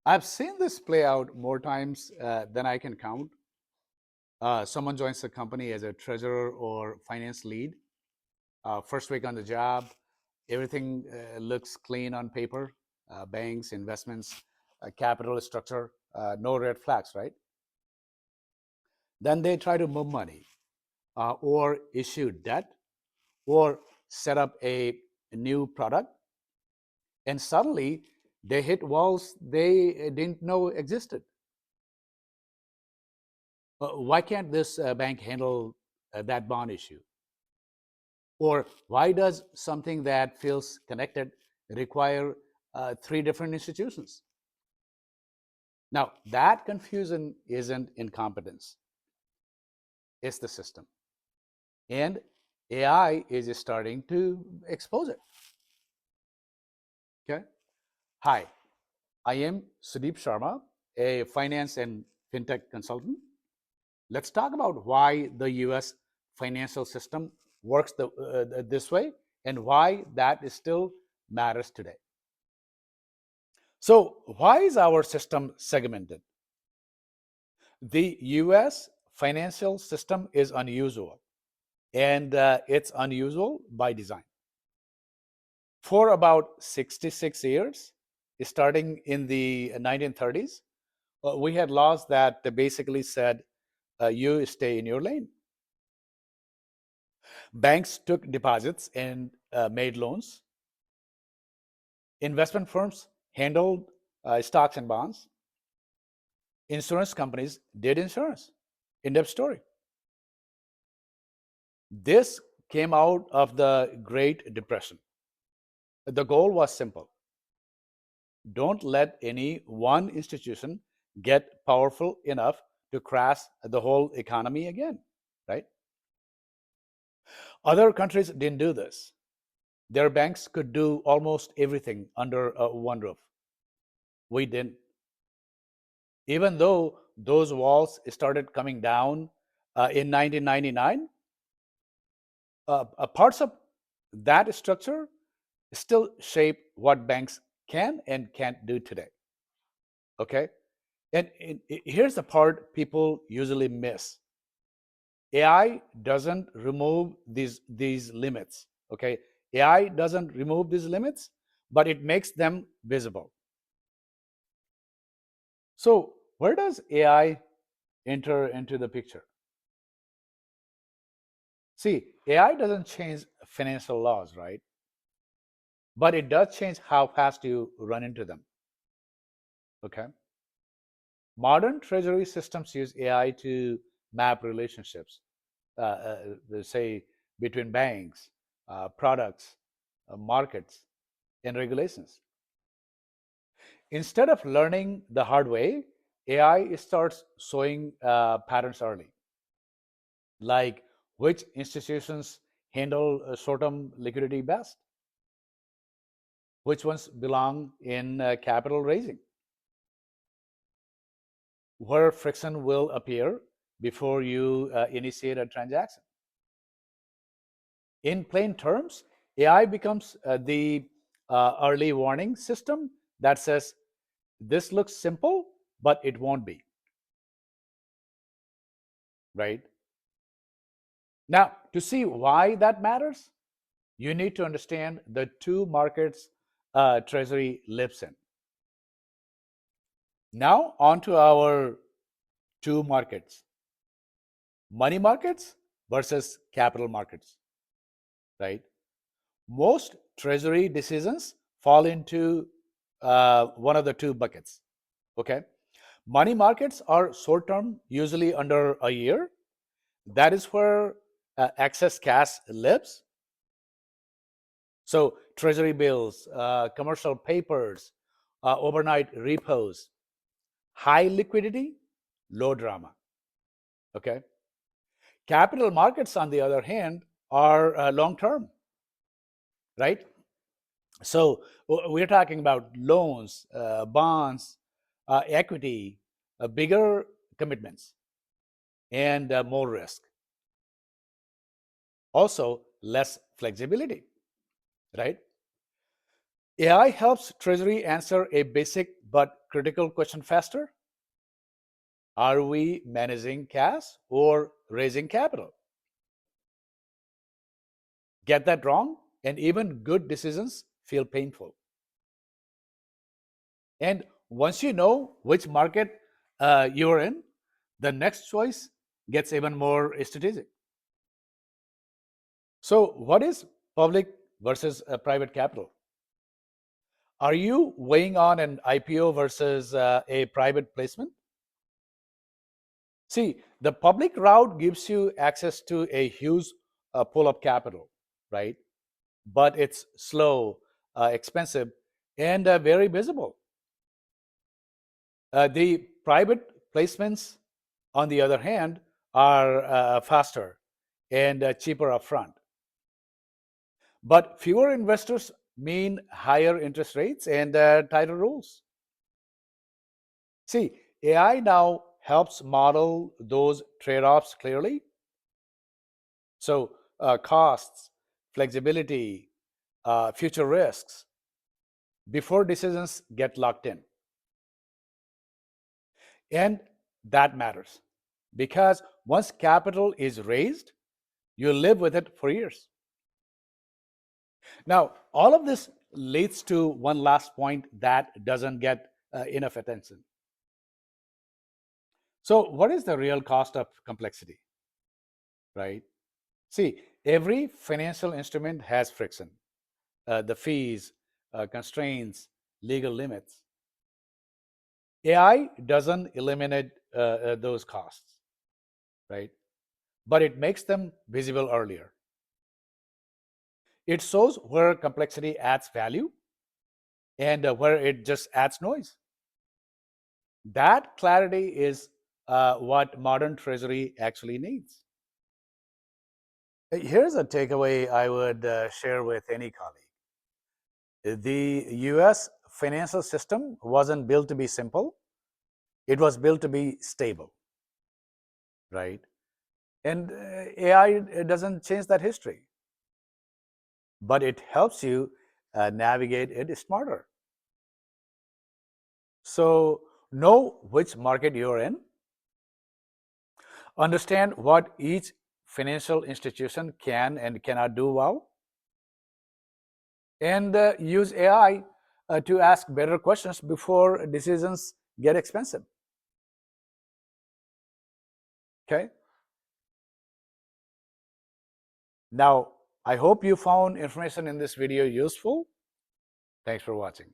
I've seen this play out more times than I can count. Someone joins the company as a treasurer or finance lead. First week on the job, everything looks clean on paper. Banks, investments, capital structure, no red flags, right? Then they try to move money or issue debt or set up a new product. And suddenly they hit walls they didn't know existed. Why can't this bank handle that bond issue? Or why does something that feels connected require three different institutions? Now, that confusion isn't incompetence, it's the system. And AI is starting to expose it. Okay. Hi, I am 𝗕𝗵𝗀𝗃𝗀, a finance and fintech consultant. Let's talk about why the US financial system works this way and why that still matters today. So, why is our system segmented? The US financial system is unusual, and it's unusual by design. For about 66 years, starting in the 1930s, we had laws that basically said, you stay in your lane. Banks took deposits and made loans. Investment firms handled stocks and bonds. Insurance companies did insurance. In-depth story. This came out of the Great Depression. The goal was simple. Don't let any one institution get powerful enough to crash the whole economy again, right? Other countries didn't do this. Their banks could do almost everything under one roof. We didn't. Even though those walls started coming down in 1999, parts of that structure still shape what banks can and can't do today. Okay? And here's the part people usually miss. AI doesn't remove these limits. Okay? AI doesn't remove these limits, but it makes them visible. So where does AI enter into the picture? See, AI doesn't change financial laws, right? But it does change how fast you run into them. Okay? Modern treasury systems use AI to map relationships, say, between banks, products, markets, and regulations. Instead of learning the hard way, AI starts showing patterns early, like which institutions handle short-term liquidity best, which ones belong in capital raising, where friction will appear before you initiate a transaction. In plain terms, AI becomes the early warning system that says, this looks simple, but it won't be. Right? Now, to see why that matters, you need to understand the two markets Treasury lives in. Now, on to our two markets. Money markets versus capital markets. Right? Most Treasury decisions fall into one of the two buckets. Okay? Money markets are short-term, usually under a year. That is where excess cash lives. So Treasury bills, commercial papers, overnight repos, high liquidity, low drama. Okay? Capital markets, on the other hand, are long-term, right? So we're talking about loans, bonds, equity, bigger commitments, and more risk. Also, less flexibility, right? AI helps Treasury answer a basic but critical question faster? Are we managing cash or raising capital? Get that wrong, and even good decisions feel painful. And once you know which market you're in, the next choice gets even more strategic. So what is public versus private capital? Are you weighing on an IPO versus a private placement? See, the public route gives you access to a huge pool of capital, right? But it's slow, expensive, and very visible. The private placements, on the other hand, are faster and cheaper upfront. But fewer investors mean higher interest rates and tighter rules. See, AI now helps model those trade-offs clearly. So costs, flexibility, future risks, before decisions get locked in. And that matters because once capital is raised, you live with it for years. Now, all of this leads to one last point that doesn't get enough attention. So what is the real cost of complexity, right? See, every financial instrument has friction, the fees, constraints, legal limits. AI doesn't eliminate those costs, right? But it makes them visible earlier. It shows where complexity adds value and where it just adds noise. That clarity is what modern Treasury actually needs. Here's a takeaway I would share with any colleague. The US financial system wasn't built to be simple. It was built to be stable, right? And AI doesn't change that history, but it helps you navigate it smarter. So know which market you're in, understand what each financial institution can and cannot do well, and use AI to ask better questions before decisions get expensive. Okay? Now, I hope you found information in this video useful. Thanks for watching.